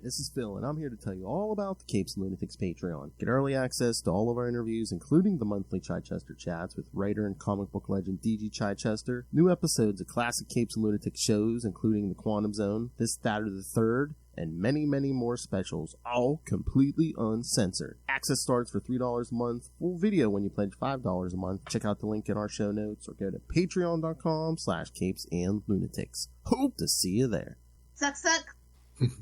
this is Phil, and I'm here to tell you all about the Capes and Lunatics Patreon. Get early access to all of our interviews, including the monthly Chichester chats with writer and comic book legend D.G. Chichester, new episodes of classic Capes and Lunatics shows, including The Quantum Zone, This, That, or the Third, and many, many more specials, all completely uncensored. Access starts for $3 a month, full video when you pledge $5 a month. Check out the link in our show notes, or go to patreon.com/CapesandLunatics. Hope to see you there. Suck, suck. It's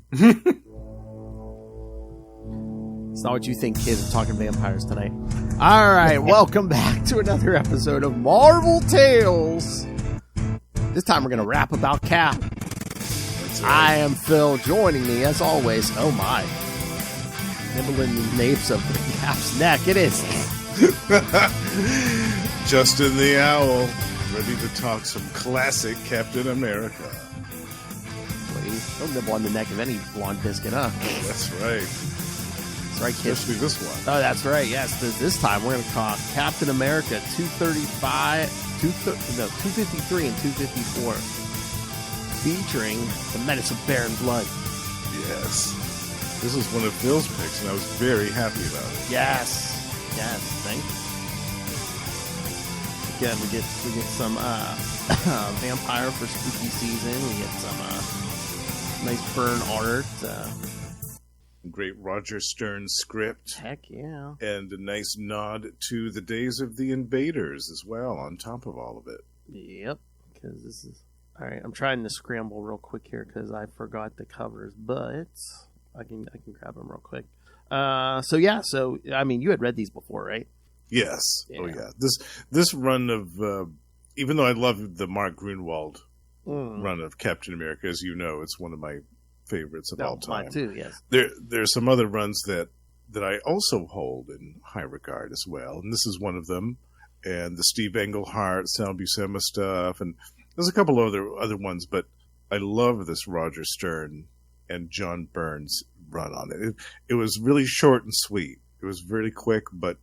not what you think, kids. We're talking vampires tonight. Alright, welcome back to another episode of Marvel Tales. This time we're going to rap about Cap. I am Phil. Joining me, as always, oh my, nibbling the napes of Cap's neck. It is Justin the Owl, ready to talk some classic Captain America. Don't nibble on the neck of any blonde biscuit, huh? That's right. That's right, kids. Especially this one. Oh, that's right. Yes, this time we're going to talk Captain America 253 and 254, featuring the Menace of Baron Blood. Yes. This is one of Phil's picks, and I was very happy about it. Yes. Thank you. Again, we get some vampire for spooky season. We get some nice burn art. Great Roger Stern script. Heck yeah. And a nice nod to the Days of the Invaders as well, on top of all of it. Yep. Because this is... Alright, I'm trying to scramble real quick here because I forgot the covers, but I can grab them real quick. So I mean, you had read these before, right? Yes. Yeah. Oh yeah. This run of even though I love the Mark Grunwald run of Captain America, as you know, it's one of my favorites of all time. Mine too, yes. There's some other runs that I also hold in high regard as well, and this is one of them. And the Steve Englehart, Sal Buscema stuff, and there's a couple of other ones, but I love this Roger Stern and John Byrne's run on it. It was really short and sweet. It was really quick, but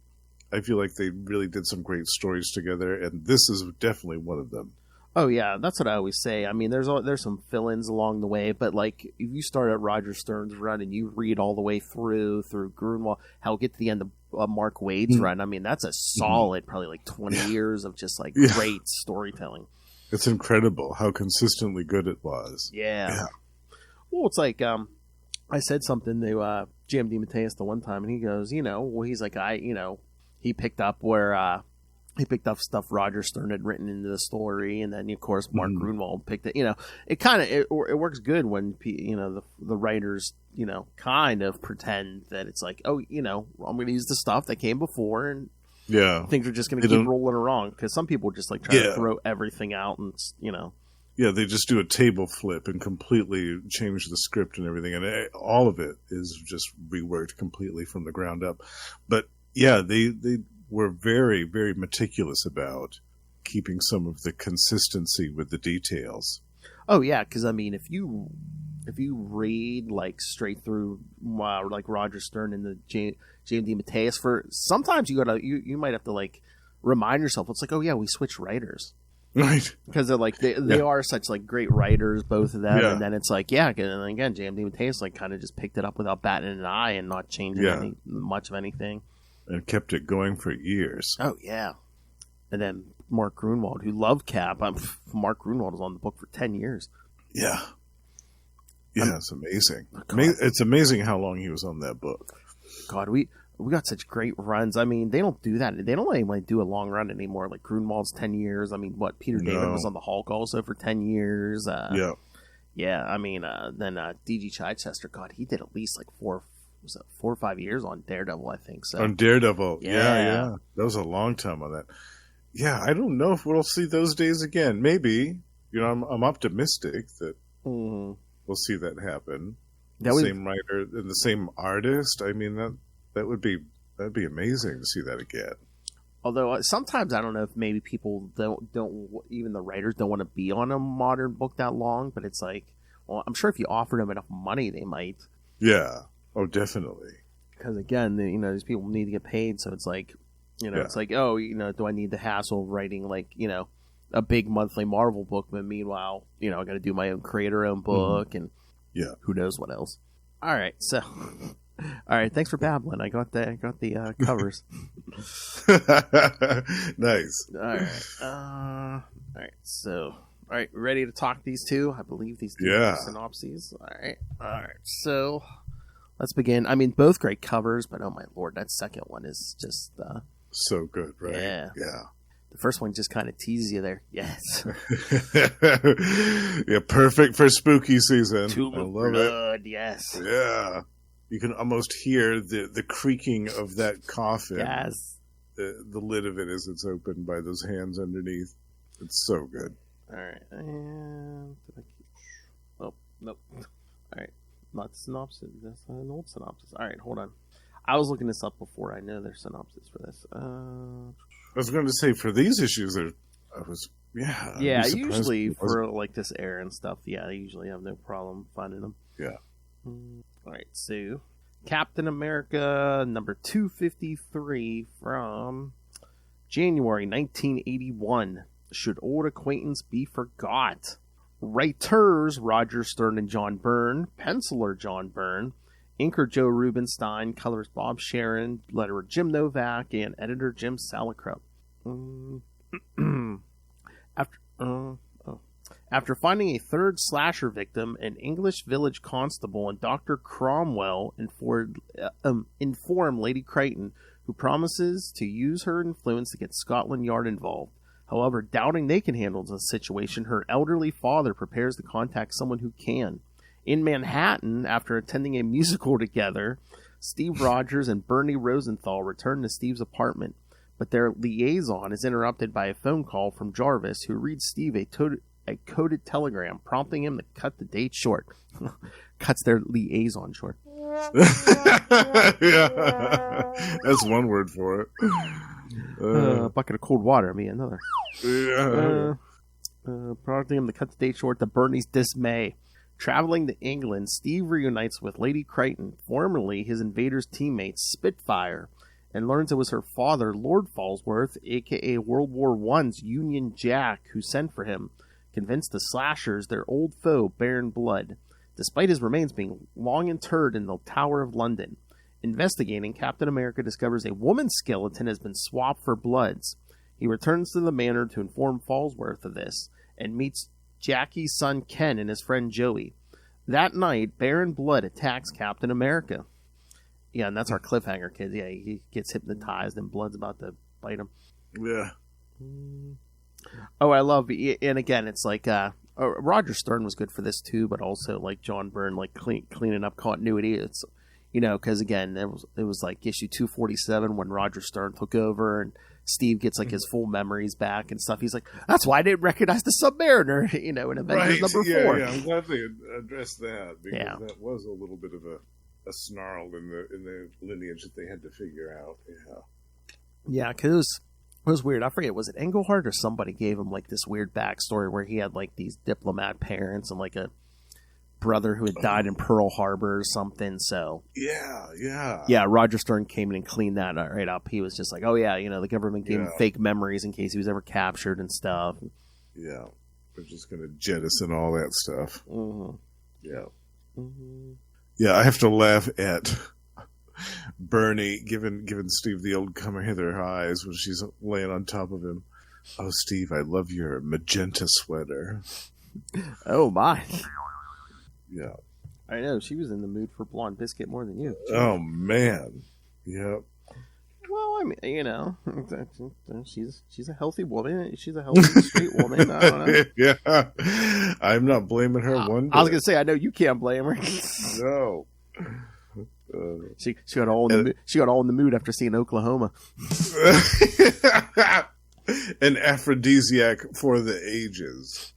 I feel like they really did some great stories together, and this is definitely one of them. Oh yeah, that's what I always say. I mean, there's some fill-ins along the way, but like if you start at Roger Stern's run and you read all the way through Grunwald, hell, get to the end of Mark Waid's run. I mean, that's a solid probably like 20 years of just like great storytelling. It's incredible how consistently good it was. Yeah. Well, it's like I said something to Jim DeMatteis the one time, and he goes, he's like, he picked up where he picked up stuff Roger Stern had written into the story, and then of course Mark Grunwald picked it. It kind of it works good when the writers kind of pretend that it's like, oh, I'm going to use the stuff that came before, and things are just going to keep rolling along, because some people just like try to throw everything out and Yeah, they just do a table flip and completely change the script and everything, and all of it is just reworked completely from the ground up. But yeah, they were very, very meticulous about keeping some of the consistency with the details. Oh yeah, because I mean, if you read like straight through like Roger Stern and the James DeMatteis, for sometimes you might have to like remind yourself. It's like, oh yeah, we switched writers. Right, because they're like they are such like great writers, both of them, and then it's like and again, James DeMatteis like kind of just picked it up without batting an eye and not changing much of anything, and kept it going for years. Oh yeah, and then Mark Grunwald, who loved Cap. Mark Grunwald was on the book for 10 years. Yeah, it's amazing. It's amazing how long he was on that book. God, we got such great runs. I mean, they don't do that. They don't even do a long run anymore. Like Grunwald's 10 years. I mean, Peter David was on the Hulk also for 10 years. Yeah. I mean, then D.G. Chichester, God, he did at least like 4 or 5 years on Daredevil, I think. So on Daredevil, yeah. That was a long time on that. Yeah, I don't know if we'll see those days again. Maybe. I'm optimistic that we'll see that happen. Same writer and the same artist. I mean, that'd be amazing to see that again. Although sometimes I don't know if maybe people don't even the writers don't want to be on a modern book that long, but it's like, well, I'm sure if you offered them enough money, they might. Yeah. Oh, definitely. Because again, these people need to get paid, so it's like, it's like, oh, do I need the hassle of writing like, a big monthly Marvel book, but meanwhile, I got to do my own creator-owned book, and who knows what else. All right, so all right, thanks for babbling. I got the covers. Nice. All right. All right. So, all right, ready to talk these two? I believe these two Yeah. synopses. All right. All right. So, let's begin. I mean, both great covers, but oh my lord, that second one is just So good, right? Yeah. Yeah. The first one just kind of teases you there. Yes. Yeah, perfect for spooky season. Tomb I of love Blood. Yes. it. Yeah. You can almost hear the creaking of that coffin. Yes. The lid of it as it's opened by those hands underneath. It's so good. All right. And oh nope. All right. Not the synopsis. That's an old synopsis. All right. Hold on. I was looking this up before. I know there's synopsis for this. I was going to say for these issues, Yeah, usually for like this era and stuff, yeah, I usually have no problem finding them. Yeah. All right, so Captain America number 253 from January 1981. Should old acquaintance be forgot? Writers Roger Stern and John Byrne, penciler John Byrne, inker Joe Rubinstein, colors Bob Sharon, letterer Jim Novak, and editor Jim Salicrup. After finding a third slasher victim, an English village constable and Dr. Cromwell inform Lady Crichton, who promises to use her influence to get Scotland Yard involved. However, doubting they can handle the situation, her elderly father prepares to contact someone who can. In Manhattan, after attending a musical together, Steve Rogers and Bernie Rosenthal return to Steve's apartment, but their liaison is interrupted by a phone call from Jarvis, who reads Steve a coded telegram, prompting him to cut the date short. Cuts their liaison short. Yeah, that's one word for it. A bucket of cold water, me another. Yeah. Prompting him to cut the date short to Bernie's dismay. Traveling to England, Steve reunites with Lady Crichton, formerly his invaders' teammate Spitfire, and learns it was her father, Lord Falsworth, a.k.a. World War I's Union Jack, who sent for him, convinced the slashers their old foe, Baron Blood, despite his remains being long interred in the Tower of London. Investigating, Captain America discovers a woman's skeleton has been swapped for Blood's. He returns to the manor to inform Falsworth of this, and meets Jackie's son Ken and his friend Joey. That night, Baron Blood attacks Captain America. Yeah, and that's our cliffhanger, kids. Yeah, he gets hypnotized and Blood's about to bite him. Yeah. Oh, I love, and again, it's like, Roger Stern was good for this too, but also like John Byrne, like cleaning up continuity. It's, because again, it was like issue 247 when Roger Stern took over and Steve gets like his full memories back and stuff. He's like, that's why I didn't recognize the Submariner, in Avengers number 4. Yeah, I'm glad they addressed that because that was a little bit of a snarl in the lineage that they had to figure out. Yeah, because it was weird. I forget, was it Englehart or somebody gave him like this weird backstory where he had like these diplomat parents and like a brother who had died in Pearl Harbor or something. So yeah, Roger Stern came in and cleaned that right up. He was just like, oh yeah, the government gave him fake memories in case he was ever captured and stuff. Yeah, we're just gonna jettison all that stuff. Mm-hmm. Yeah. Mm-hmm. Yeah, I have to laugh at Bernie giving Steve the old come hither eyes when she's laying on top of him. Oh, Steve, I love your magenta sweater. Oh my. Yeah. I know, she was in the mood for blonde biscuit more than you. Oh man. Yep. Well, I mean, she's a healthy woman. She's a healthy straight woman. I don't know. Yeah. I'm not blaming her one bit. I was gonna say, I know you can't blame her. No. She got all in the mood after seeing Oklahoma. An aphrodisiac for the ages.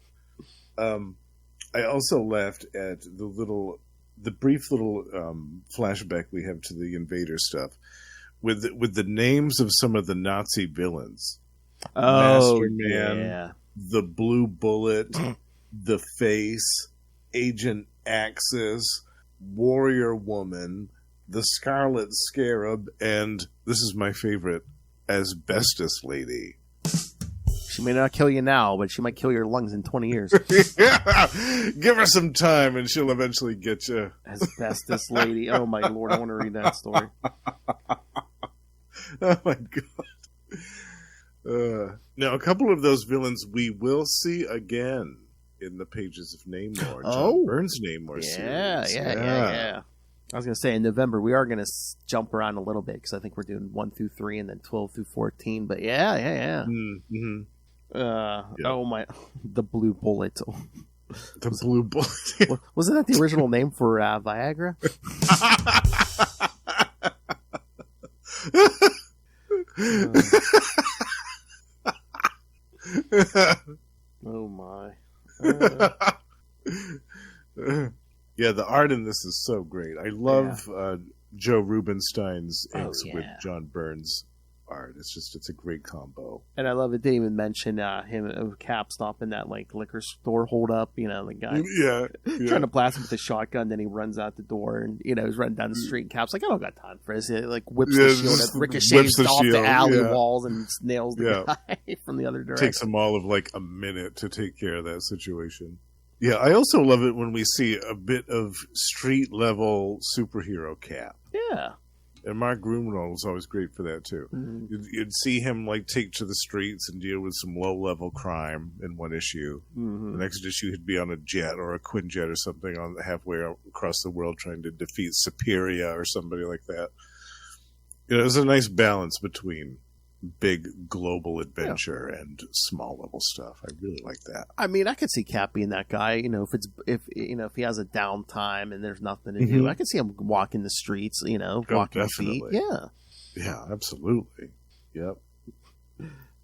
I also laughed at the brief little flashback we have to the invader stuff with the names of some of the Nazi villains. Oh, Masterman, yeah. the Blue Bullet, the Face, Agent Axis, Warrior Woman, the Scarlet Scarab, and this is my favorite, Asbestos Lady. She may not kill you now, but she might kill your lungs in 20 years. Yeah. Give her some time and she'll eventually get you. Asbestos lady. Oh, my Lord. I want to read that story. Oh, my God. Now, a couple of those villains we will see again in the Pages of Namor. John Byrne's Namor series. Yeah. I was going to say, in November, we are going to jump around a little bit because I think we're doing 1 through 3 and then 12 through 14. But yeah. Mm-hmm. Oh, my. The Blue Bullet. The Blue Bullet. Wasn't that the original name for Viagra? Oh, my. Yeah, the art in this is so great. I love Joe Rubinstein's inks with John Byrne's art. It's a great combo. And I love it. They even mention him Cap stopping that liquor store hold up. You know, the guy trying to blast him with a shotgun. Then he runs out the door and he's running down the street. And Cap's like, I don't got time for this. It whips the shield, it ricochets off the alley walls and nails the guy from the other direction. Takes them all of a minute to take care of that situation. Yeah, I also love it when we see a bit of street-level superhero Cap. Yeah. And Mark Gruenwald was always great for that, too. Mm-hmm. You'd see him, take to the streets and deal with some low-level crime in one issue. Mm-hmm. The next issue, he'd be on a jet or a Quinjet or something on halfway across the world trying to defeat Superia or somebody like that. There's a nice balance between big global adventure and small level stuff. I really like that. I mean, I could see Cap being that guy. If he has a downtime and there's nothing to do, I could see him walking the streets. Walking the feet. Yeah, absolutely. Yep.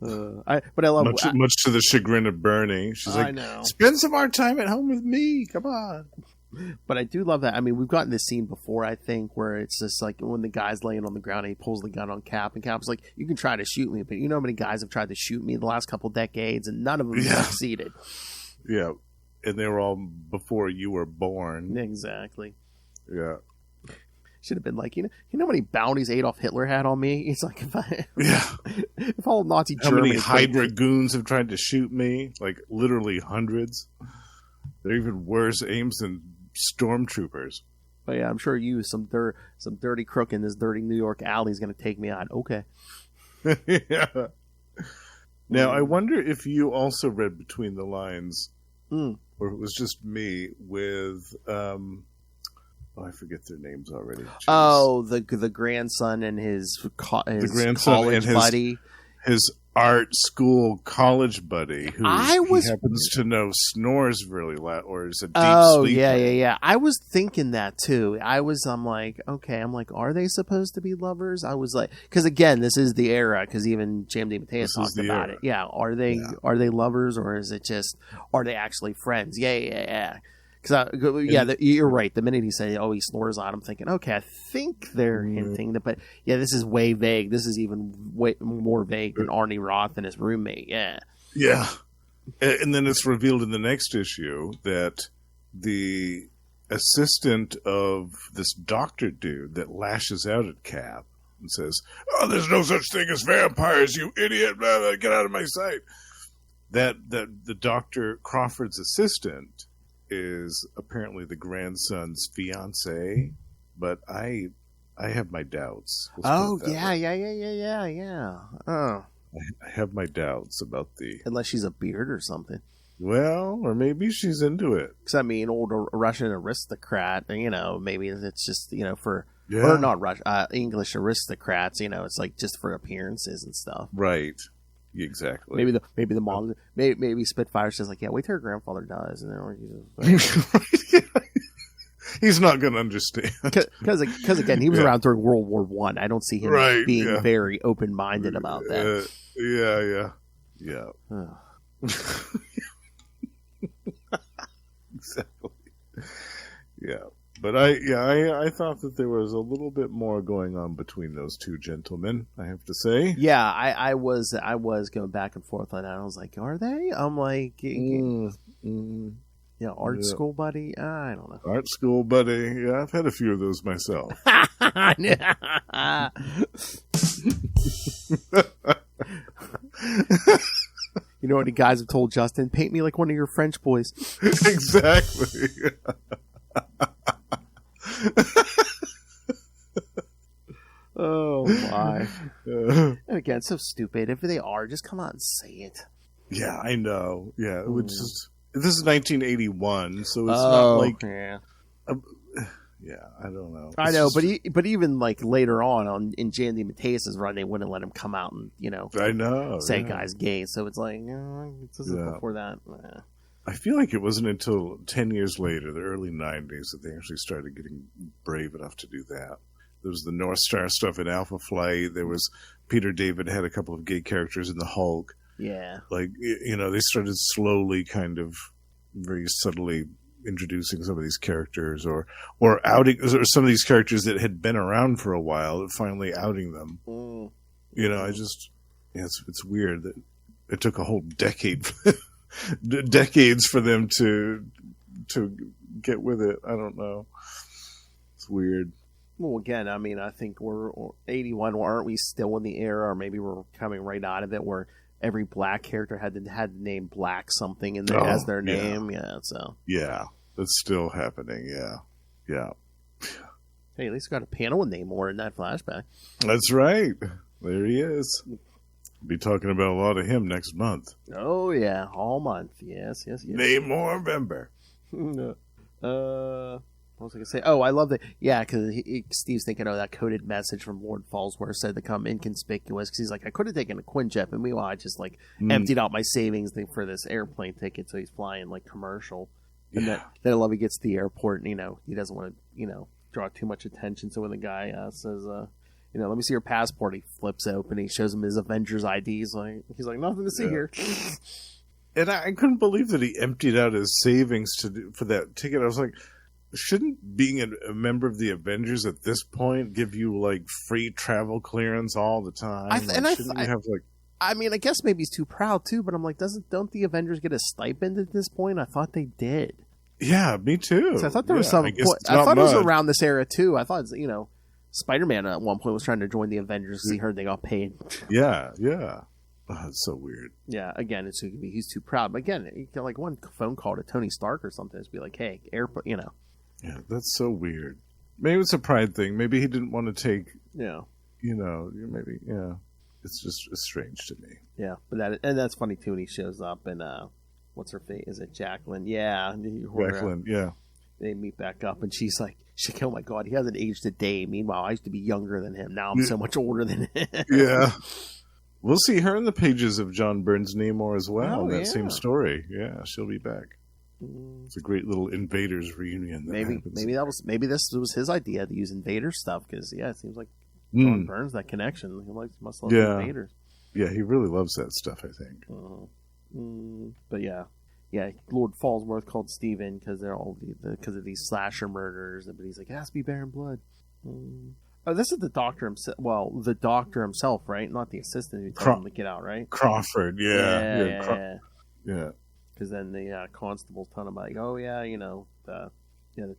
But I love much to the chagrin of Bernie. She's like, spend some more time at home with me. Come on. But I do love that. I mean, we've gotten this scene before, I think, where it's just when the guy's laying on the ground and he pulls the gun on Cap, and Cap's like, you can try to shoot me, but you know how many guys have tried to shoot me in the last couple decades, and none of them have succeeded. Yeah. And they were all before you were born. Exactly. Yeah. Should have been like, you know how many bounties Adolf Hitler had on me? It's like, if all Nazi how Germany... many Hydra goons have tried to shoot me? Literally hundreds. They're even worse aims than stormtroopers. But yeah, I'm sure some dirty crook in this dirty New York alley is going to take me out. Okay. Yeah. Now, I wonder if you also read between the lines, or it was just me with, I forget their names already. Jeez. Oh, the grandson and his college buddy. His art school college buddy who happens to know snores really loud or is a deep sleeper. Yeah. I was thinking that too. I'm like, are they supposed to be lovers? I was like, because again, this is the era, because even Jam DeMatteis talked about it. Yeah, are they lovers, or is it just, are they actually friends? Yeah. You're right. The minute he said, he snores on, I'm thinking, okay, I think they're hinting that, but this is way vague. This is even way more vague than Arnie Roth and his roommate. Yeah. Yeah. And then it's revealed in the next issue that the assistant of this doctor dude that lashes out at Cap and says, "Oh, there's no such thing as vampires, you idiot. Blah, blah, get out of my sight." That the Dr. Crawford's assistant is apparently the grandson's fiance, but I have my doubts. Yeah. Oh, I have my doubts about unless she's a beard or something. Well, or maybe she's into it. Because old Russian aristocrat. Maybe it's just or not Russian, English aristocrats. It's just for appearances and stuff. Right. Exactly. Maybe the mom. Maybe Spitfire says wait till her grandfather dies, and then he's not going to understand. Because again, he was around during World War I. I don't see him being very open minded about that. Yeah. Exactly. Yeah. But I thought that there was a little bit more going on between those two gentlemen, I have to say. Yeah, I was going back and forth on that. I was like, are they? I'm like, art school buddy? I don't know. Art school buddy. Yeah, I've had a few of those myself. You know what the guys have told Justin? Paint me like one of your French boys. Exactly. Oh my! And again, so stupid. If they are, just come out and say it. Yeah, I know. Yeah, it would just. This is 1981, so it's not like. Yeah. Yeah, I don't know. I know, but even like later on in Jan DeMatteis' run, they wouldn't let him come out and I know say guys gay. So it's like this is before that. I feel like it wasn't until 10 years later, the early 90s, that they actually started getting brave enough to do that. There was the North Star stuff in Alpha Flight. There was Peter David had a couple of gay characters in the Hulk. Yeah, like they started slowly, kind of very subtly introducing some of these characters, or outing or some of these characters that had been around for a while, finally outing them. It's weird that it took a whole decades for them to get with it. I don't know. It's weird. Well, again, I mean, I think we're 81. Aren't we still in the era, or maybe we're coming right out of it, where every black character had the name Black something in there as their name? Yeah, so yeah, that's still happening. Yeah. Hey, at least we got a panel with Namor in that flashback. That's right. There he is. Be talking about a lot of him next month. Oh yeah, all month. Yes. Namor-vember. What was I going to say? Oh, I love that. Yeah, because Steve's thinking, that coded message from Lord Fallsworth said to come inconspicuous. Because he's like, I could have taken a Quinjet, and meanwhile, I just emptied out my savings for this airplane ticket, so he's flying commercial. And then I love he gets to the airport, and he doesn't want to draw too much attention. So when the guy says, let me see your passport, he flips open, he shows him his Avengers ID. He's like, nothing to see here. And I couldn't believe that he emptied out his savings for that ticket. I was like, shouldn't being a member of the Avengers at this point give you free travel clearance all the time? I mean, I guess maybe he's too proud too, but I'm like, don't the Avengers get a stipend at this point? I thought they did. Yeah, me too. So I thought there was some. I thought it was around this era too. I thought Spider-Man at one point was trying to join the Avengers because he heard they got paid. Yeah. Oh, it's so weird. Yeah, again, he's too proud. But again, you get one phone call to Tony Stark or something, just be like, hey, airport, Yeah, that's so weird. Maybe it's a pride thing. Maybe he didn't want to take. Yeah. Maybe. Yeah. It's strange to me. Yeah, but that's funny too when he shows up and what's her face? Is it Jacqueline? Yeah, Jacqueline. Yeah. They meet back up and she's like, oh my god, he hasn't aged a day. Meanwhile, I used to be younger than him. Now I'm so much older than him. Yeah. We'll see her in the pages of John Byrne's Namor as well. That same story. Yeah, she'll be back. It's a great little Invaders reunion. Maybe this was his idea to use Invaders stuff because it seems like John Byrne's that connection. He must love Invaders. Yeah, he really loves that stuff, I think. But yeah, Lord Fallsworth called Steve in because they're all because of these slasher murders. But he's like, it has to be Baron Blood. Oh, this is the doctor himself. Well, the doctor himself, right? Not the assistant who told him to get out, right? Crawford, yeah. Because then the constables tell him like, oh yeah, the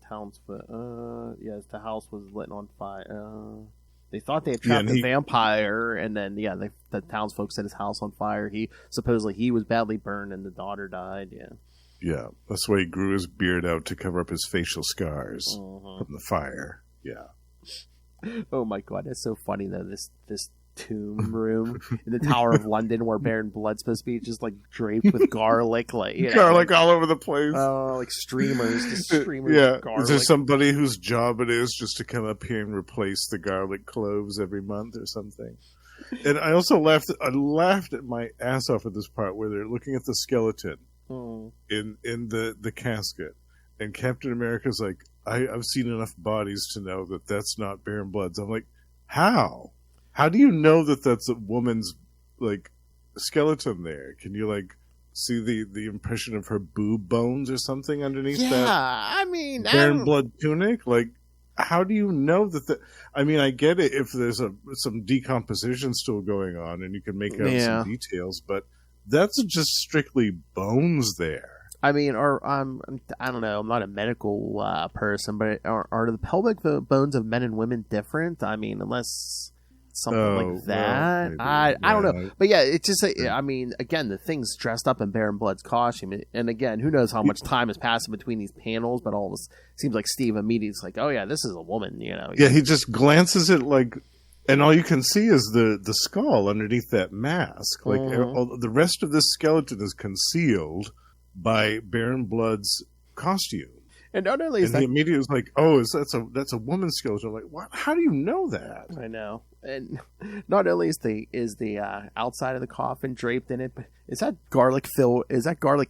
townsfolk, the house was lit on fire. They thought they had trapped a vampire, and then the townsfolk set his house on fire. Supposedly he was badly burned, and the daughter died. Yeah, that's why he grew his beard out to cover up his facial scars from the fire. Yeah. Oh my god, that's so funny though. This tomb room in the Tower of London where Baron Blood's supposed to be just draped with garlic, garlic all over the place. Oh, streamers, just streamers. Yeah, of garlic. Is there somebody whose job it is just to come up here and replace the garlic cloves every month or something? And I also laughed at my ass off at this part where they're looking at the skeleton in the casket, and Captain America's like, I've seen enough bodies to know that that's not Baron Blood's. I'm like, how? How do you know that that's a woman's skeleton there? Can you see the impression of her boob bones or something underneath that? Yeah, I mean, Baron Blood tunic. How do you know that? I mean, I get it if there's some decomposition still going on and you can make out some details, but that's just strictly bones there. I mean, I don't know. I'm not a medical person, but are the pelvic bones of men and women different? I mean, unless something like that. Well, I don't know, yeah. but yeah, it's just. I mean, again, the thing's dressed up in Baron Blood's costume, and again, who knows how much time has passed in between these panels? But all of this seems like Steve immediately is like, "Oh yeah, this is a woman," you know. Yeah, he just glances at like, and all you can see is the skull underneath that mask. Like all, the rest of this skeleton is concealed by Baron Blood's costume. And not only is he immediately was like, "Oh, that's a woman's skeleton." I'm like, what? How do you know that? I know. And not only is the outside of the coffin draped in it, but is that garlic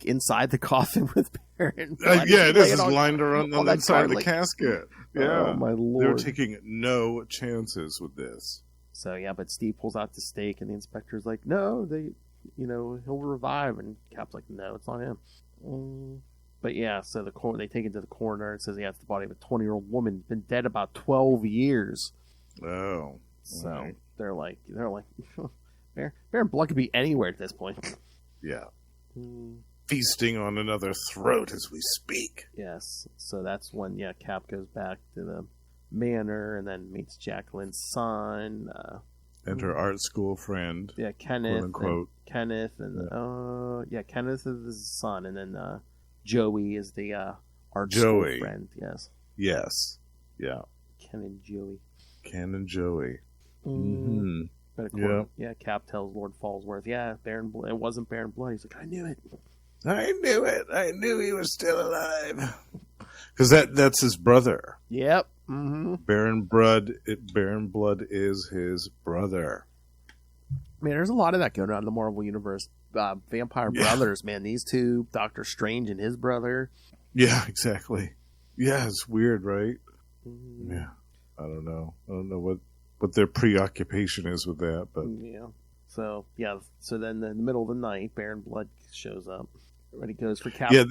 inside the coffin with Baron Blood? Yeah, it is. It's lined around on the inside of the casket. Yeah, oh my lord, they were taking no chances with this. So yeah, but Steve pulls out the stake, and the inspector's like, "No, he'll revive," and Cap's like, "No, it's not him." But yeah, so they take it to the coroner. It says he has the body of a 20-year-old woman, been dead about 12 years. Oh, so right. they're like, Baron Blood could be anywhere at this point. Yeah, feasting on another throat as we speak. Yes, so that's when Cap goes back to the manor and then meets Jacqueline's son and her art school friend. Yeah, Kenneth. Kenneth and Kenneth is his son, and then Joey is the art school friend. Yes. Yeah. Ken and Joey. Mm-hmm. But of course, Cap tells Lord Falsworth, it wasn't Baron Blood. He's like, I knew it. I knew he was still alive. Because that's his brother. Yep. Mm-hmm. Baron Blood is his brother. Man, there's a lot of that going on in the Marvel Universe. Vampire brothers, man. These two, Doctor Strange and his brother. Yeah, exactly. Yeah, it's weird, right? Mm-hmm. Yeah. I don't know what their preoccupation is with that, but yeah. So then in the middle of the night, Baron Blood shows up. When he goes for Cap. Yeah,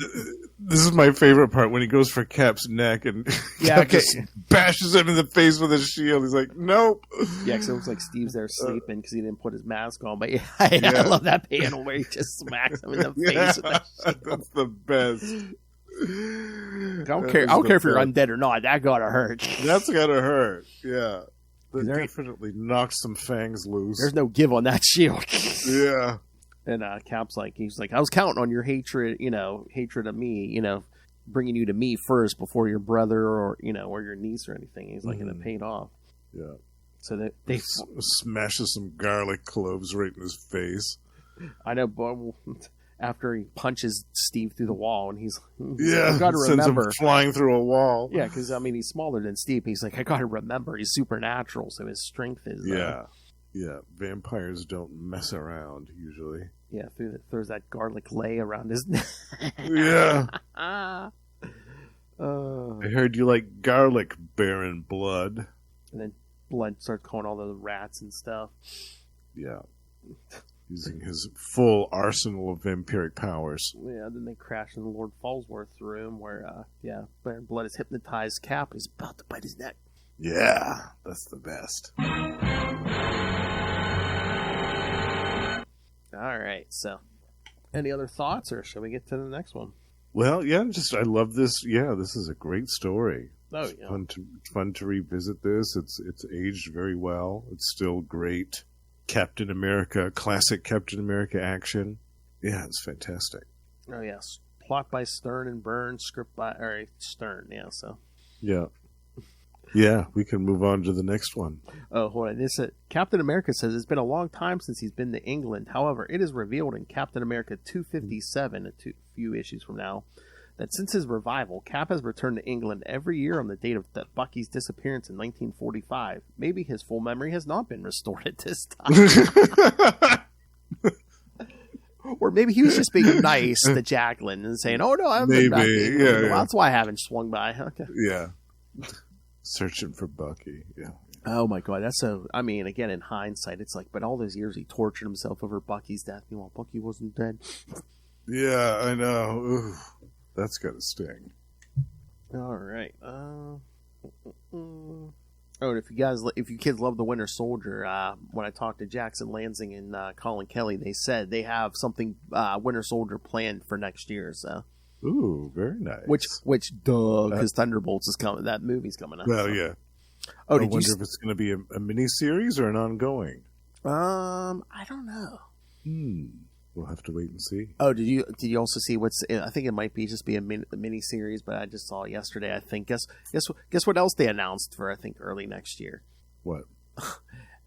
this is my favorite part, when he goes for Cap's neck and Cap just bashes him in the face with his shield. He's like, nope. Yeah, because it looks like Steve's there sleeping because he didn't put his mask on. But I love that panel where he just smacks him in the face with that shield. That's the best. I don't care if you're undead or not. That gotta hurt. That's gotta hurt. Yeah. That definitely knocks some fangs loose. There's no give on that shield. Yeah. And Cap's like, he's like, I was counting on your hatred of me, bringing you to me first before your brother or your niece or anything. He's like, and it paid off. Yeah. So they smashes some garlic cloves right in his face. I know, but after he punches Steve through the wall, and he's I got to remember, sends him flying through a wall. Yeah, because he's smaller than Steve. He's like, I got to remember, he's supernatural, so his strength is. Yeah, vampires don't mess around usually. Yeah, throws that garlic lay around his neck. Yeah. I heard you like garlic, Baron Blood. And then Blood starts calling all the rats and stuff. Yeah. Using his full arsenal of vampiric powers. Yeah, then they crash in the Lord Falsworth's room where, Baron Blood has hypnotized Cap. He's about to bite his neck. Yeah, that's the best. All right, so any other thoughts, or shall we get to the next one? Well, I love this. Yeah, this is a great story. Oh, it's fun to revisit this. It's aged very well. It's still great. Captain America, classic Captain America action. Yeah, it's fantastic. Oh yes, plot by Stern and Byrne, script by Stern. Yeah, so yeah, we can move on to the next one. Oh, hold on. Captain America says it's been a long time since he's been to England. However, it is revealed in Captain America 257, a few issues from now, that since his revival, Cap has returned to England every year on the date of Bucky's disappearance in 1945. Maybe his full memory has not been restored at this time. Or maybe he was just being nice to Jacqueline and saying, "Oh no, I haven't been back to England. Yeah. That's why I haven't swung by." Okay. Yeah. Searching for Bucky, yeah. Oh my god, that's so. I mean, again, in hindsight, it's like, but all those years he tortured himself over Bucky's death. Meanwhile, Bucky wasn't dead. Yeah, I know. Ooh, that's gotta sting. All right. Oh, and if you kids love the Winter Soldier, when I talked to Jackson Lansing and Colin Kelly, they said they have something Winter Soldier planned for next year. So. Ooh, very nice. Which, because Thunderbolts is coming. That movie's coming up. Well, so. yeah. Oh, I did wonder if it's going to be a mini-series or an ongoing. I don't know. We'll have to wait and see. Oh, did you also see what's? I think it might be a mini series, but I just saw it yesterday. I think guess what else they announced for I think early next year. What?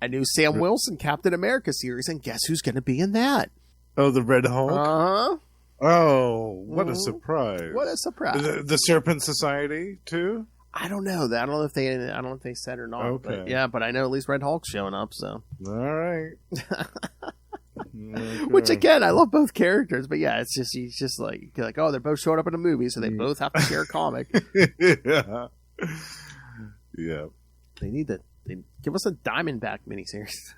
A new Sam Wilson Captain America series, and guess who's going to be in that? Oh, the Red Hulk. Uh-huh. Oh, what a surprise! What a surprise! The Serpent Society too. I don't know. I don't know if they said or not. Okay. But yeah, but I know at least Red Hulk's showing up. So. All right. Okay. Which again, I love both characters, but yeah, it's just like oh, they're both showing up in a movie, so they both have to share a comic. Yeah. Yeah. They give us a Diamondback miniseries.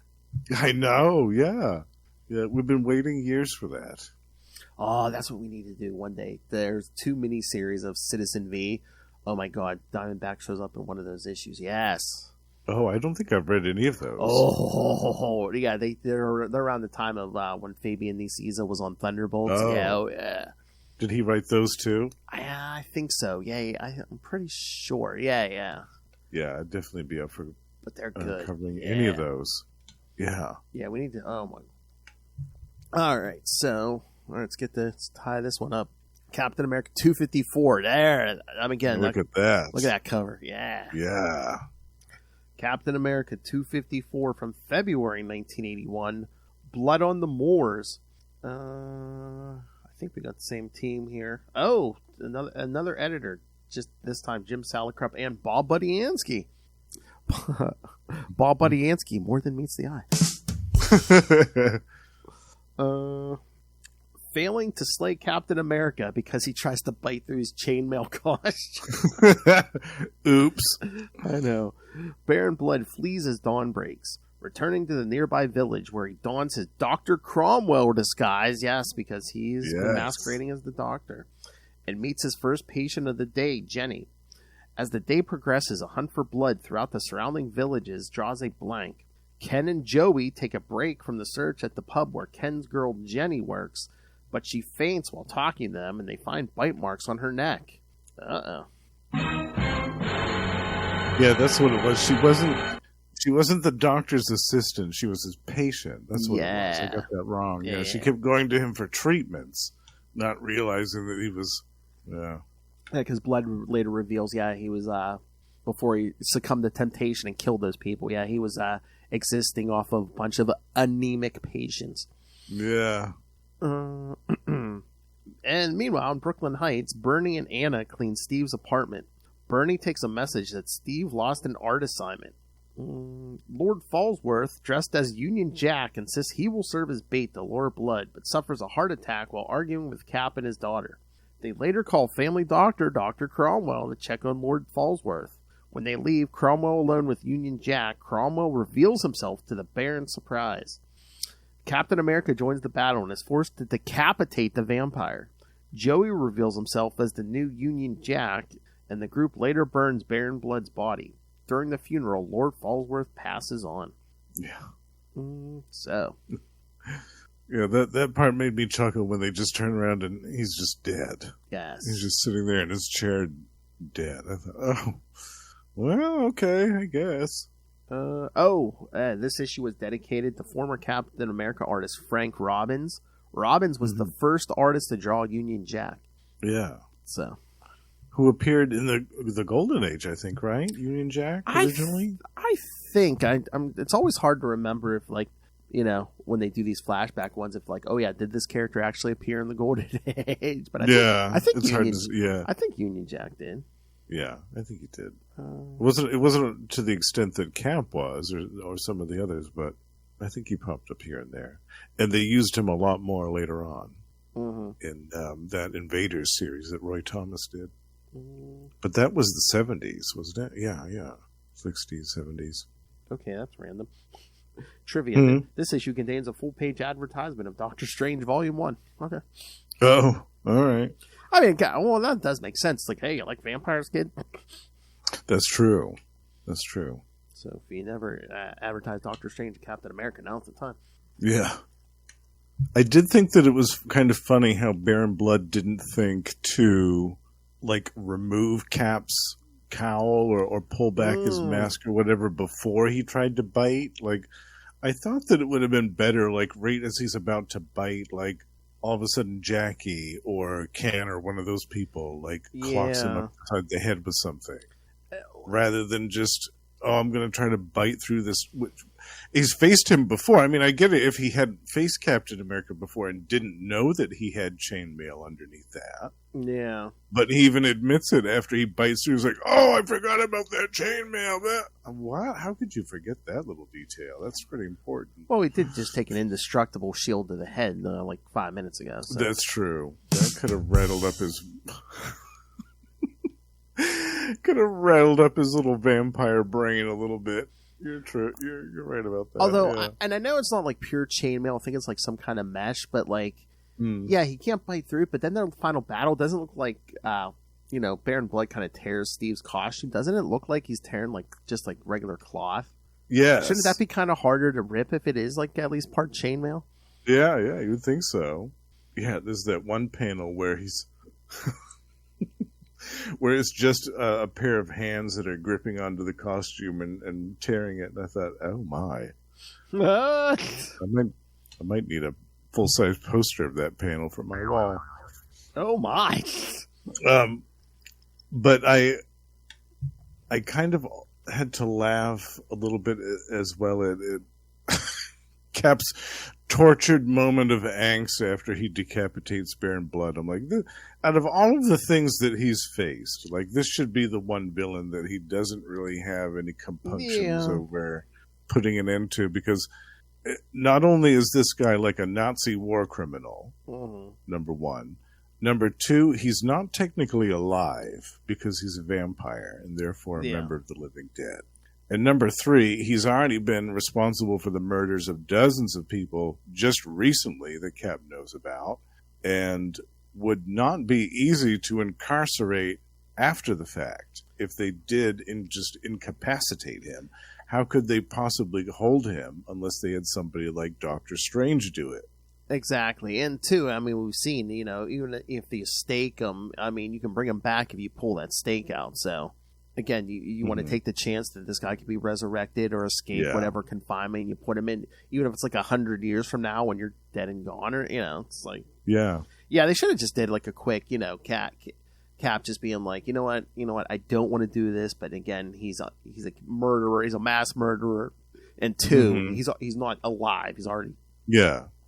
I know. Yeah. Yeah. We've been waiting years for that. Oh, that's what we need to do one day. There's 2 miniseries of Citizen V. Oh my God, Diamondback shows up in one of those issues. Yes. Oh, I don't think I've read any of those. Oh, yeah, they're around the time of when Fabian Nicieza was on Thunderbolts. Oh. Yeah. Did he write those too? I think so. Yeah, I'm pretty sure. Yeah. Yeah, I'd definitely be up for. But they're good. Covering any of those. Yeah. Yeah, we need to. Oh my. All right, so let's tie this one up. Captain America 254. There. Again. Look at that. Look at that cover. Yeah. Yeah. Captain America 254 from February 1981. Blood on the Moors. I think we got the same team here. Oh, another editor. Just this time, Jim Salicrup and Bob Budiansky. Bob Budiansky, more than meets the eye. Failing to slay Captain America because he tries to bite through his chainmail costume. Oops. I know. Baron Blood flees as dawn breaks, returning to the nearby village where he dons his Dr. Cromwell disguise, yes, because he's been masquerading as the doctor, and meets his first patient of the day, Jenny. As the day progresses, a hunt for blood throughout the surrounding villages draws a blank. Ken and Joey take a break from the search at the pub where Ken's girl Jenny works, but she faints while talking to them, and they find bite marks on her neck. Uh-oh. Yeah, that's what it was. She wasn't the doctor's assistant. She was his patient. That's what it was. I got that wrong. Yeah, she kept going to him for treatments, not realizing that he was... Yeah, because Blood later reveals, he was, before he succumbed to temptation and killed those people, he was existing off of a bunch of anemic patients. Yeah. And meanwhile, in Brooklyn Heights, Bernie and Anna clean Steve's apartment. Bernie takes a message that Steve lost an art assignment. Lord Falsworth, dressed as Union Jack, insists he will serve as bait to lure Blood, but suffers a heart attack while arguing with Cap and his daughter. They later call family doctor, Dr. Cromwell, to check on Lord Falsworth. When they leave, Cromwell alone with Union Jack, Cromwell reveals himself to the Baron's surprise. Captain America joins the battle and is forced to decapitate the vampire. Joey reveals himself as the new Union Jack, and the group later burns Baron Blood's body. During the funeral, Lord Falsworth passes on. Yeah. So. Yeah, that part made me chuckle when they just turn around and he's just dead. Yes. He's just sitting there in his chair dead. I thought, oh, well, okay, I guess. This issue was dedicated to former Captain America artist Frank Robbins. Robbins was the first artist to draw Union Jack. Yeah. So. Who appeared in the Golden Age, I think, right? Union Jack, originally? I think. It's always hard to remember if, when they do these flashback ones, if did this character actually appear in the Golden Age? But I think it's hard to, I think Union Jack did. Yeah, I think he did. It wasn't to the extent that Cap was, or some of the others, but I think he popped up here and there, and they used him a lot more later on in that Invaders series that Roy Thomas did. But that was the 70s, wasn't it? Yeah, 60s, 70s. Okay, that's random. Trivia. This issue contains a full-page advertisement of Doctor Strange Volume 1. Okay. Oh, all right. I mean, well, that does make sense. Like, hey, you like vampires, kid? That's true. So if you never advertise Doctor Strange and Captain America, now's the time. Yeah. I did think that it was kind of funny how Baron Blood didn't think to, remove Cap's cowl or pull back his mask or whatever before he tried to bite. Like, I thought that it would have been better, like, right as he's about to bite, like, all of a sudden Jackie or Ken or one of those people, like, clocks him upside the head with something. Rather than just, I'm going to try to bite through this. He's faced him before. I mean, I get it if he had faced Captain America before and didn't know that he had chainmail underneath that. Yeah. But he even admits it after he bites through. He's like, I forgot about that chainmail. What? How could you forget that little detail? That's pretty important. Well, he did just take an indestructible shield to the head like 5 minutes ago. So. That's true. That could have rattled up his... could have rattled up his little vampire brain a little bit. You're true. You're right about that. Although, and I know it's not like pure chainmail. I think it's like some kind of mesh. But like, yeah, he can't bite through it. But then the final battle doesn't look like, Baron Blood kind of tears Steve's costume. Doesn't it look like he's tearing like just like regular cloth? Yeah. Shouldn't that be kind of harder to rip if it is like at least part chainmail? Yeah, you would think so. Yeah, there's that one panel where he's. Where it's just a pair of hands that are gripping onto the costume and tearing it. And I thought, oh my. I might need a full-size poster of that panel for my wall. Oh my. But I kind of had to laugh a little bit as well at Cap's tortured moment of angst after he decapitates Baron Blood. I'm like, out of all of the things that he's faced, like, this should be the one villain that he doesn't really have any compunctions over putting an end to, because not only is this guy like a Nazi war criminal, number one. Number two, he's not technically alive because he's a vampire and therefore a member of the living dead. And number three, he's already been responsible for the murders of dozens of people just recently that Cap knows about, and would not be easy to incarcerate after the fact. If they did just incapacitate him, how could they possibly hold him unless they had somebody like Doctor Strange do it? Exactly. And two, I mean, we've seen, even if you stake him, I mean, you can bring him back if you pull that stake out. So again, you want to take the chance that this guy could be resurrected or escape whatever confinement, and you put him in, even if it's like 100 years from now when you're dead and gone, or it's like they should have just did like a quick Cap just being like, you know what, I don't want to do this, but again, he's a murderer, he's a mass murderer, and two, he's not alive, he's already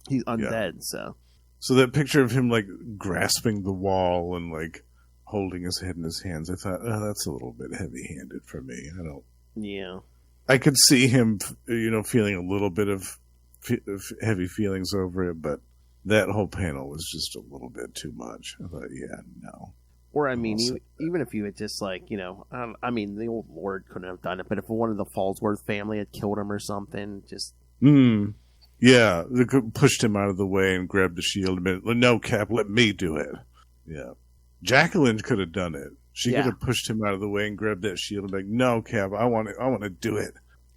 he's undead. So that picture of him like grasping the wall and like holding his head in his hands, I thought, that's a little bit heavy-handed for me. I could see him, feeling a little bit of heavy feelings over it, but that whole panel was just a little bit too much. I thought, no. Or, I mean, even if you had just like, I mean, the old Lord couldn't have done it, but if one of the Fallsworth family had killed him or something, just... Yeah, they pushed him out of the way and grabbed the shield and been, no, Cap, let me do it. Yeah. Jacqueline could have done it. She could have pushed him out of the way and grabbed that shield and been like, no, Cap, I want to do it.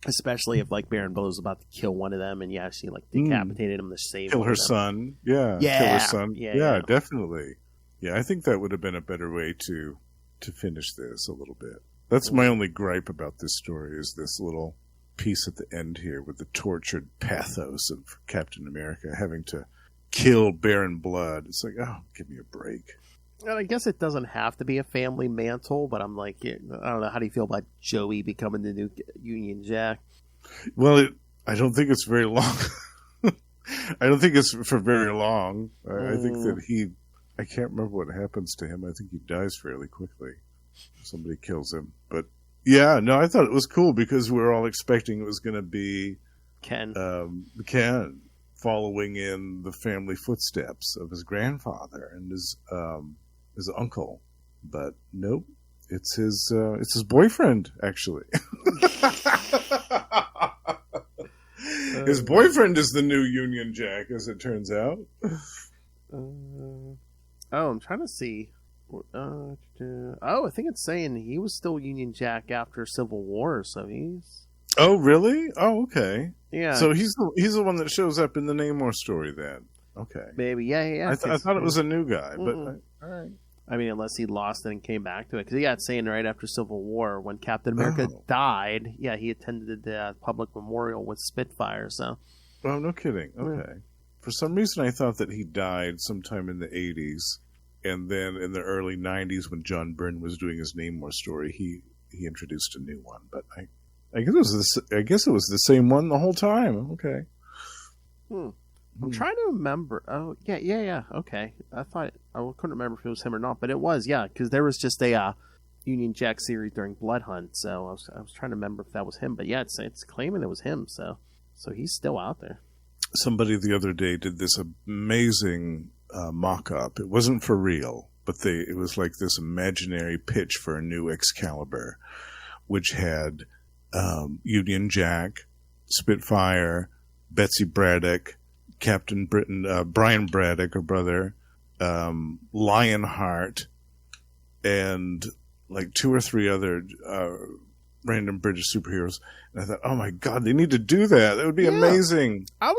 Especially if like Baron Blood was about to kill one of them and she like decapitated him to save kill her son. Yeah. Kill her son. Yeah, definitely. Yeah, I think that would have been a better way to finish this a little bit. That's my only gripe about this story, is this little piece at the end here with the tortured pathos of Captain America having to kill Baron Blood. It's like, give me a break. And I guess it doesn't have to be a family mantle, but I'm like, I don't know. How do you feel about Joey becoming the new Union Jack? Well, I don't think it's very long. I don't think it's for very long. I think that I can't remember what happens to him. I think he dies fairly quickly. Somebody kills him. But yeah, no, I thought it was cool because we were all expecting it was going to be Ken following in the family footsteps of his grandfather and his uncle. But nope, it's his boyfriend, actually. His boyfriend is the new Union Jack, as it turns out. I'm trying to see. I think it's saying he was still Union Jack after Civil War, so he's... Oh, really? Oh, okay. Yeah. So he's the one that shows up in the Namor story then. Okay. Maybe, yeah. I thought it was a new guy, but all right. I mean, unless he lost it and came back to it. Because he got saying right after Civil War, when Captain America died, yeah, he attended the public memorial with Spitfire. So, Oh, no kidding. Okay. For some reason, I thought that he died sometime in the 80s. And then in the early 90s, when John Byrne was doing his Namor story, he introduced a new one. But I guess it was the same one the whole time. Okay. I'm trying to remember. Oh, yeah. Okay. I couldn't remember if it was him or not, but it was, yeah, because there was just a Union Jack series during Blood Hunt, so I was trying to remember if that was him, but yeah, it's claiming it was him, so he's still out there. Somebody the other day did this amazing mock-up. It wasn't for real, but it was like this imaginary pitch for a new Excalibur, which had Union Jack, Spitfire, Betsy Braddock, Captain Britain, Brian Braddock, her brother, Lionheart, and like 2 or 3 other random British superheroes. And I thought, oh my God, they need to do that. That would be amazing. I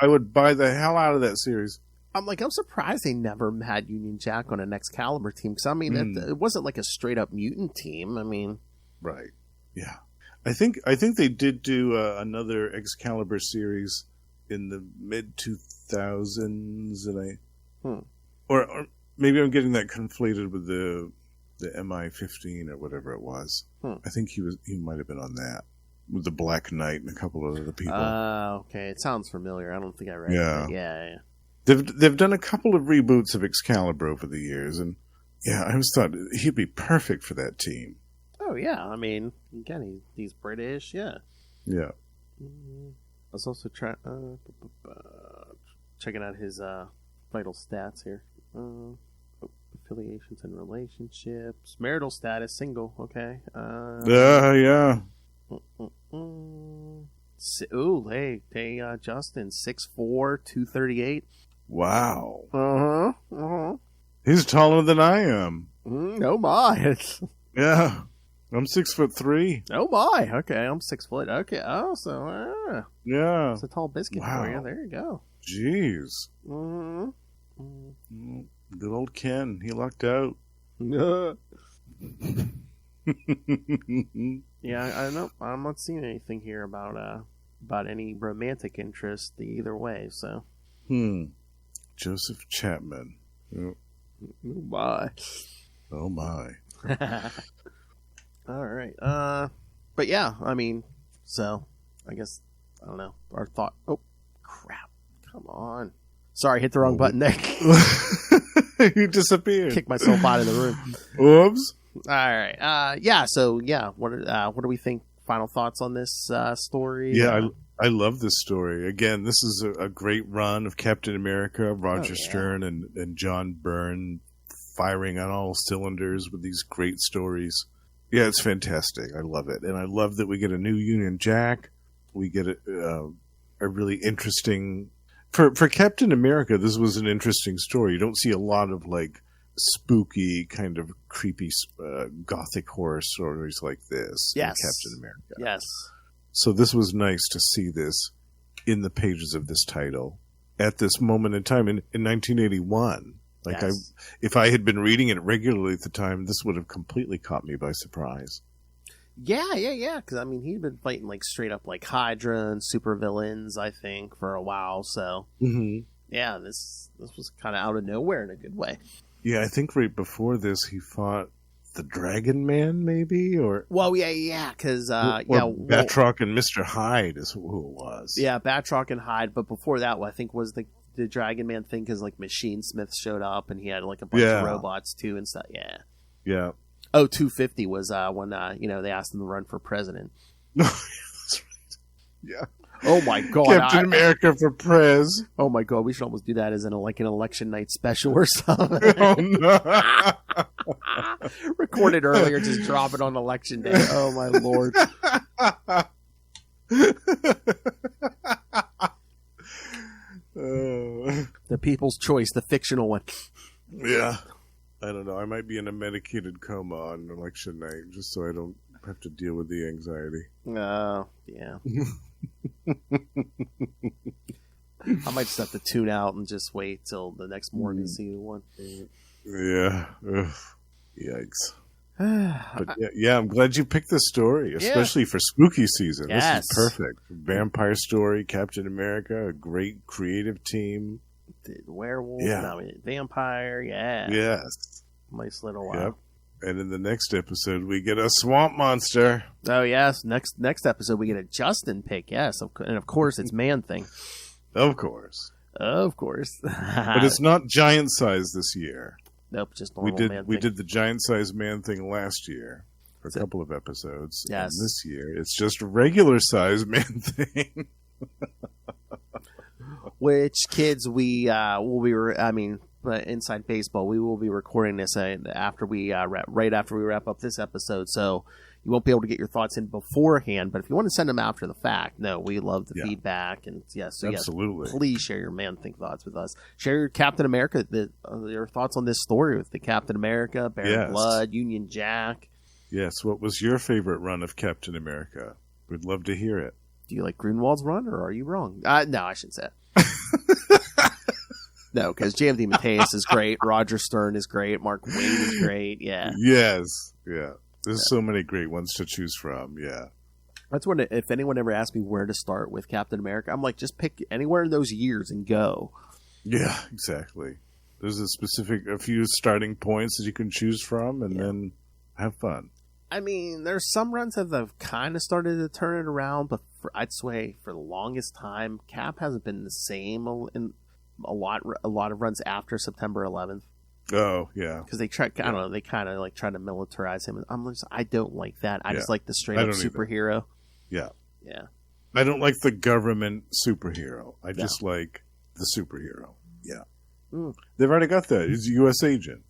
would buy the hell out of that series. I'm surprised they never had Union Jack on an Excalibur team. Because, I mean, it wasn't like a straight up mutant team. I mean. Right. Yeah. I think they did do another Excalibur series in the mid 2000s, and or maybe I'm getting that conflated with the MI-15 or whatever it was. I think he might have been on that with the Black Knight and a couple of other people. Okay, it sounds familiar. I don't think I read it. Yeah. They've done a couple of reboots of Excalibur over the years, and yeah, I always thought he'd be perfect for that team. Oh yeah, I mean, again, he's British, yeah. Yeah. I was also checking out his vital stats here. Affiliations and relationships, marital status, single. Okay. Yeah. Hey, Justin, 6'4", 238. Wow. He's taller than I am. Oh my. Yeah. I'm 6'3". Oh my. Okay, I'm 6 foot. Okay. Oh, so yeah. It's a tall biscuit for you. There you go. Jeez. Good old Ken. He lucked out. Yeah, I know. I'm not seeing anything here about any romantic interest either way. So. Joseph Chapman. Oh my. Oh my. All right. But yeah, I mean, so I guess I don't know. Our thought. Oh, crap! Come on. Sorry, hit the wrong button there. You disappeared. Kicked myself out of the room. Whoops. All right. Yeah. So yeah, what do we think? Final thoughts on this story? Yeah, I love this story. Again, this is a great run of Captain America, Roger Stern, and John Byrne firing on all cylinders with these great stories. Yeah, it's fantastic. I love it. And I love that we get a new Union Jack. We get a really interesting... For Captain America, this was an interesting story. You don't see a lot of, like, spooky, kind of creepy gothic horror stories like this in Captain America. Yes. So this was nice to see this in the pages of this title at this moment in time in 1981. Like if I had been reading it regularly at the time, this would have completely caught me by surprise. Yeah. Because I mean, he'd been fighting like straight up like Hydra and supervillains, I think, for a while. So yeah, this was kind of out of nowhere in a good way. Yeah, I think right before this, he fought the Dragon Man, maybe, or because Batroc and Mr. Hyde is who it was. Yeah, Batroc and Hyde, but before that, I think was the Dragon Man thing because like Machine Smith showed up and he had like a bunch of robots too and stuff. Yeah. Oh, 250 was when they asked him to run for president. That's right. Yeah. Oh my God, Captain America for prez. Oh my God, we should almost do that as an election night special or something. Oh no. Recorded earlier, just drop it on election day. Oh my Lord. The People's Choice, the fictional one. Yeah. I don't know. I might be in a medicated coma on election night just so I don't have to deal with the anxiety. Oh, yeah. I might just have to tune out and just wait till the next morning to see the one. Yeah. Ugh. Yikes. But yeah, I'm glad you picked this story, especially for spooky season. Yes. This is perfect. Vampire story, Captain America, a great creative team. The werewolf, Yeah. vampire, yeah. Yes. Nice little Yep. And in the next episode, we get a swamp monster. Oh, yes. Next episode, we get a Justin pick, yes. And of course, it's Man-Thing. Of course. Of course. But it's not giant size this year. Nope, just normal Man-Thing. We did the giant size Man-Thing last year for a couple of episodes. Yes. And this year, it's just regular size Man-Thing. Which, kids, we will be... Inside Baseball, we will be recording this after we right after we wrap up this episode, so you won't be able to get your thoughts in beforehand. But if you want to send them after the fact, no, we love the feedback, and Absolutely. Please share your Man-Thing thoughts with us. Share your Captain America, your thoughts on this story with the Captain America, Baron Blood, Union Jack. Yes, what was your favorite run of Captain America? We'd love to hear it. Do you like Grunwald's run, or are you wrong? No, I shouldn't say it. No, because JMD Mateus is great. Roger Stern is great. Mark Waid is great. Yeah. Yes. Yeah. There's so many great ones to choose from. Yeah. That's when, if anyone ever asks me where to start with Captain America, I'm like, just pick anywhere in those years and go. Yeah, exactly. There's a few starting points that you can choose from, and then have fun. I mean, there's some runs that have kind of started to turn it around, but I'd say for the longest time, Cap hasn't been the same in a lot of runs after September 11th. Oh yeah, because they try. I don't know. They kind of like try to militarize him. I don't like that. I just like the straight up superhero. Yeah, yeah. I don't like the government superhero. I just like the superhero. Yeah, they've already got that. He's a U.S. agent.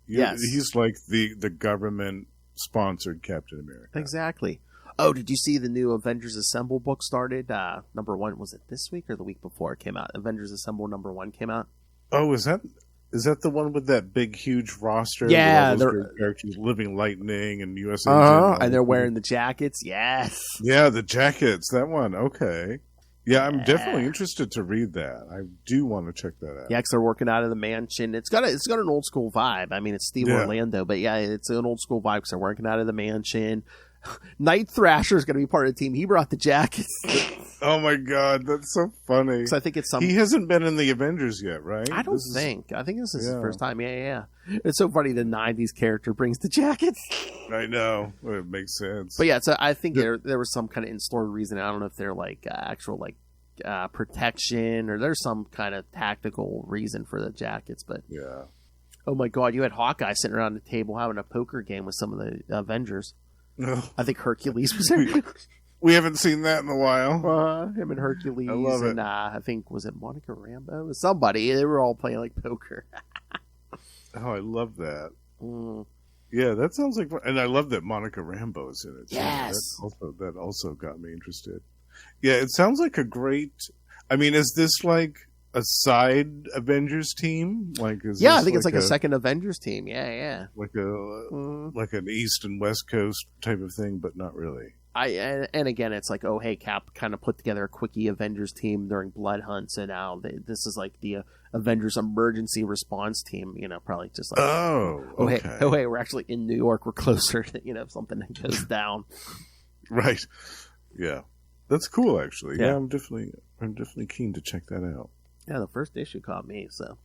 Yes, he's like the government sponsored Captain America. Exactly. Oh, did you see the new Avengers Assemble book started? Number 1, was it this week or the week before it came out? Avengers Assemble number 1 came out. Oh, is that the one with that big, huge roster? Yeah, they're characters, Living Lightning and U.S. Agent, and they're wearing the jackets. Yes. Yeah, the jackets. That one. Okay. Yeah, I'm definitely interested to read that. I do want to check that out. Yeah, because they're working out of the mansion. It's got an old school vibe. I mean, it's Steve Orlando, but yeah, it's an old school vibe because they're working out of the mansion. Night Thrasher is going to be part of the team. He brought the jackets. Oh my god, that's so funny. So I think he hasn't been in the Avengers yet, right? I don't think. I think this is his first time. Yeah. It's so funny the 90s character brings the jackets. I know. Well, it makes sense. But yeah, so I think there was some kind of in-story reason. I don't know if they're like actual like protection or there's some kind of tactical reason for the jackets. But yeah. Oh my god, you had Hawkeye sitting around the table having a poker game with some of the Avengers. I think Hercules was there. We haven't seen that in a while. Him and Hercules. I love it. And I think, was it Monica Rambeau? Somebody. They were all playing like poker. Oh, I love that. Yeah, that sounds like fun. And I love that Monica Rambeau is in it. Yes. That also got me interested. Yeah, it sounds like a great... I mean, is this like a side Avengers team? I think it's like a second Avengers team. Yeah. Like an East and West Coast type of thing, but not really. And again, it's like, oh, hey, Cap kind of put together a quickie Avengers team during Blood Hunt, so now this is like the Avengers emergency response team. Probably just like, hey, we're actually in New York. We're closer to if something goes down. Right. Yeah, that's cool. Actually, yeah, I'm definitely keen to check that out. Yeah, the first issue caught me. So,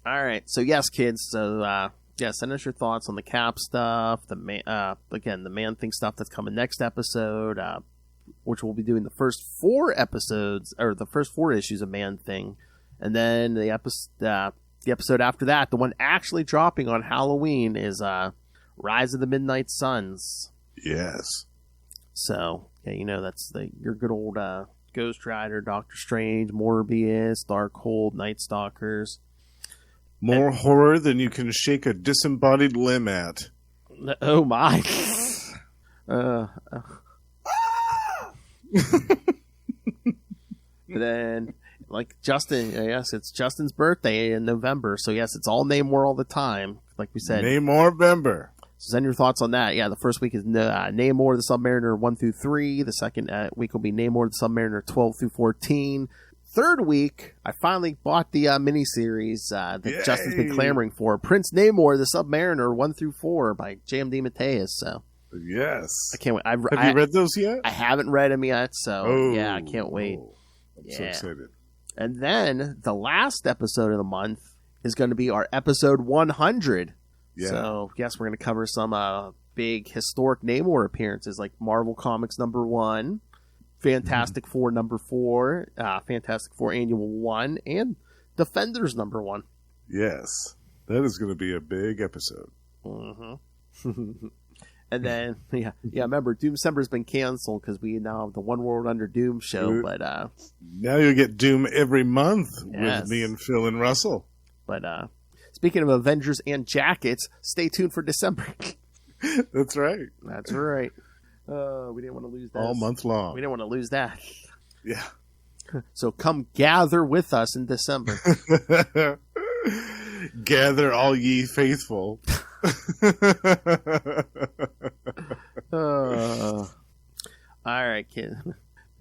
all right. So yes, kids. So. Send us your thoughts on the Cap stuff, the Man-Thing stuff that's coming next episode, which we'll be doing the first 4 episodes, or the first 4 issues of Man-Thing. And then the episode after that, the one actually dropping on Halloween, is Rise of the Midnight Suns. Yes. So, yeah, that's your good old Ghost Rider, Doctor Strange, Morbius, Darkhold, Night Stalkers. More horror than you can shake a disembodied limb at. Oh my! Then, like Justin, yes, it's Justin's birthday in November, so yes, it's all Namor all the time, like we said. Namor-vember. So send your thoughts on that. Yeah, the first week is Namor the Submariner 1 through 3. The second week will be Namor the Submariner 12 through 14. third week, I finally bought the miniseries that Yay! Justin's been clamoring for. Prince Namor, the Submariner, 1-4 by J.M. DeMatteis. So yes. I can't wait. Have you read those yet? I haven't read them yet, so yeah, I can't wait. I'm so excited. And then the last episode of the month is going to be our episode 100. Yeah. So, yes, we're going to cover some big historic Namor appearances like Marvel Comics #1, Fantastic Four #4, Fantastic Four Annual 1, and Defenders #1. Yes. That is going to be a big episode. Mm-hmm. And then, yeah, remember, Doomstember's been canceled because we now have the One World Under Doom show, but now you'll get Doom every month yes. with me and Phil and Russell. But speaking of Avengers and jackets, stay tuned for December. That's right. That's right. We didn't want to lose that. All month long. We didn't want to lose that. Yeah. So come gather with us in December. Gather all ye faithful. All right, kid.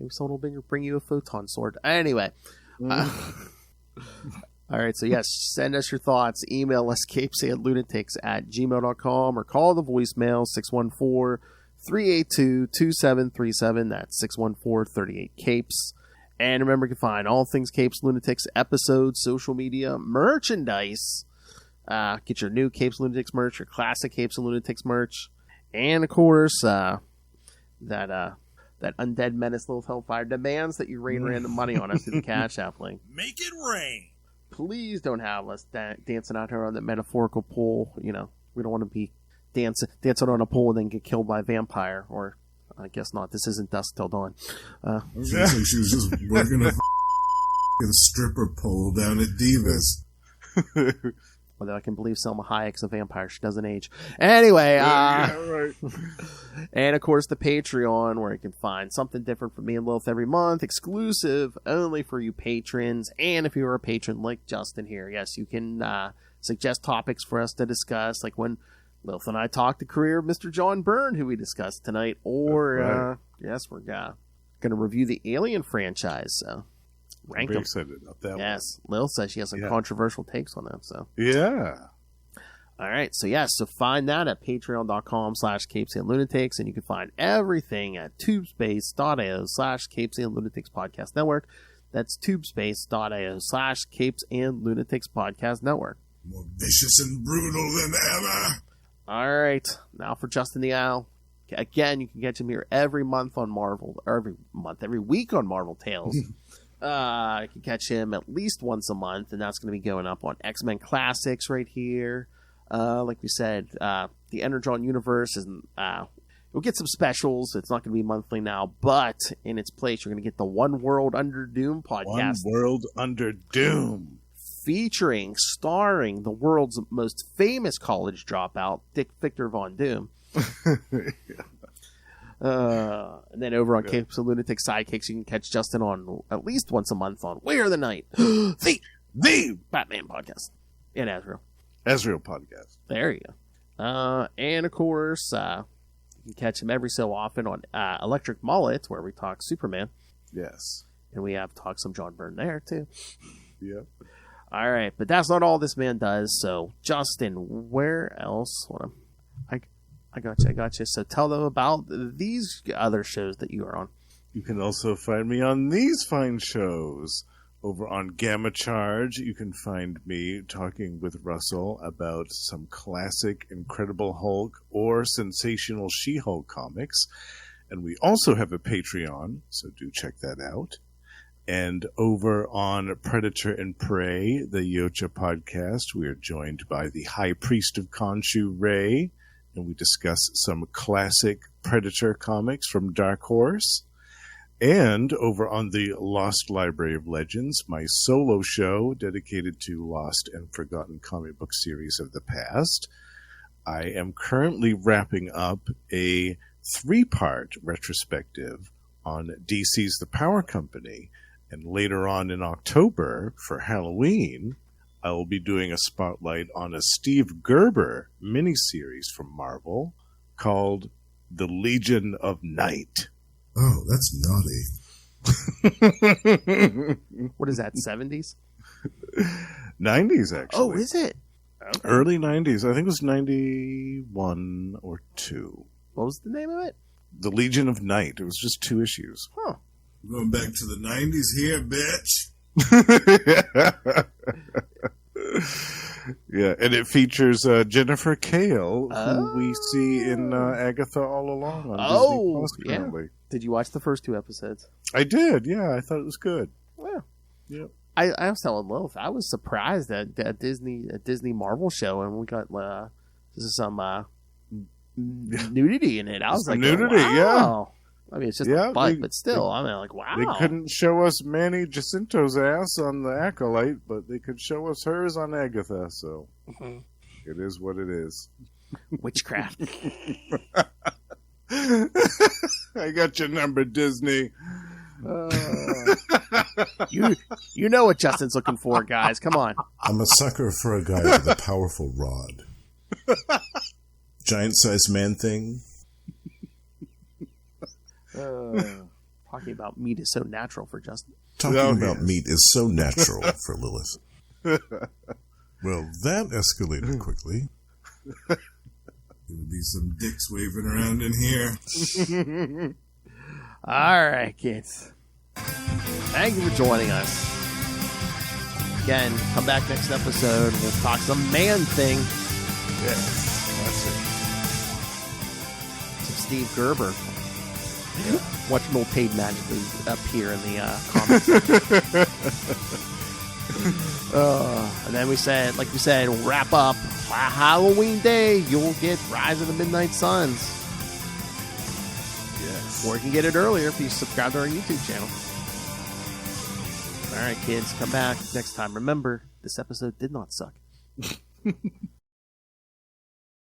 Maybe someone will bring you a photon sword. Anyway. All right, so yes, send us your thoughts. Email us, CapesandLunatics@gmail.com, or call the voicemail, 614-382-2737. That's 614-38-CAPES. And remember, you can find all things Capes Lunatics, episodes, social media, merchandise. Get your new Capes Lunatics merch, your classic Capes and Lunatics merch. And, of course, that Undead Menace Little Hellfire demands that you rain random money on us through the Cash App link. Make it rain. Please don't have us dancing out here on the metaphorical pole. You know, we don't want to be dancing on a pole and then get killed by a vampire. Or, I guess not. This isn't Dusk Till Dawn. I was going to say she was just working a stripper pole down at Divas. Although I can believe Selma Hayek's a vampire. She doesn't age. Anyway, right. And of course the Patreon, where you can find something different from me and Lilith every month, exclusive only for you patrons. And if you're a patron like Justin here, yes, you can suggest topics for us to discuss, like when Lilith and I talked the career of Mr. John Byrne, who we discussed tonight, or yes, we're going to review the Alien franchise. So rank I'm them. excited about that. Yes, Lil says she has some controversial takes on them. So yeah. All right, so so find that at patreon.com/CapesandLunatics, and you can find everything at tubespace.io/CapesandLunatics Podcast Network. That's tubespace.io/CapesandLunatics Podcast Network. More vicious and brutal than ever. All right, now for Justin the Owl. Again, you can catch him here every week on Marvel Tales. You can catch him at least once a month, and that's going to be going up on X-Men Classics right here. Like we said, the Energon universe is we'll get some specials. It's not going to be monthly now, but in its place, you're going to get the One World Under Doom podcast. One World Under Doom. Starring the world's most famous college dropout, Dick Victor Von Doom. And then over on Capes and Lunatics Sidekicks, you can catch Justin on at least once a month on Way of the Night, the Batman podcast, and Ezreal podcast. There you go. And of course, you can catch him every so often on Electric Mullet, where we talk Superman. Yes. And we have talked some John Byrne there too. Yep. All right, but that's not all this man does. So, Justin, where else? I got you. So tell them about these other shows that you are on. You can also find me on these fine shows. Over on Gamma Charge, you can find me talking with Russell about some classic Incredible Hulk or sensational She-Hulk comics. And we also have a Patreon, so do check that out. And over on Predator and Prey, the Yocha podcast, we are joined by the High Priest of Khonshu, Ray, and we discuss some classic Predator comics from Dark Horse. And over on the Lost Library of Legends, my solo show dedicated to lost and forgotten comic book series of the past, I am currently wrapping up a 3-part retrospective on DC's The Power Company. And later on in October, for Halloween, I will be doing a spotlight on a Steve Gerber miniseries from Marvel called The Legion of Night. Oh, that's naughty. What is that, 70s? 90s, actually. Oh, is it? Okay. Early 90s. I think it was 91 or 2. What was the name of it? The Legion of Night. It was just 2 issues. Huh. Going back to the 90s here, bitch. Yeah, and it features Jennifer Kale, who we see in Agatha All Along on Disney Plus currently. Did you watch the first 2 episodes? I did, yeah. I thought it was good. Well, Yep. I was telling Lilith, I was surprised at Disney Marvel show, and we got some nudity in it. I was Some like, nudity, wow. I mean, it's just a butt, they- but still, I mean, like, wow. They couldn't show us Manny Jacinto's ass on the Acolyte, but they could show us hers on Agatha, so it is what it is. Witchcraft. I got your number, Disney. You know what Justin's looking for, guys. Come on. I'm a sucker for a guy with a powerful rod. Giant-sized man thing. Talking about meat is so natural for Justin. Talking Oh, about yes. meat is so natural for Lilith. Well, that escalated quickly. Gonna be some dicks waving around in here. All right, kids. Thank you for joining us. Again, come back next episode. We'll talk some man thing. Yes, that's Some Steve Gerber. Watch him paid magically appear in the comics. And then we said, we'll wrap up. Halloween Day, you'll get Rise of the Midnight Suns. Yes. Or you can get it earlier if you subscribe to our YouTube channel. All right, kids, come back next time. Remember, this episode did not suck.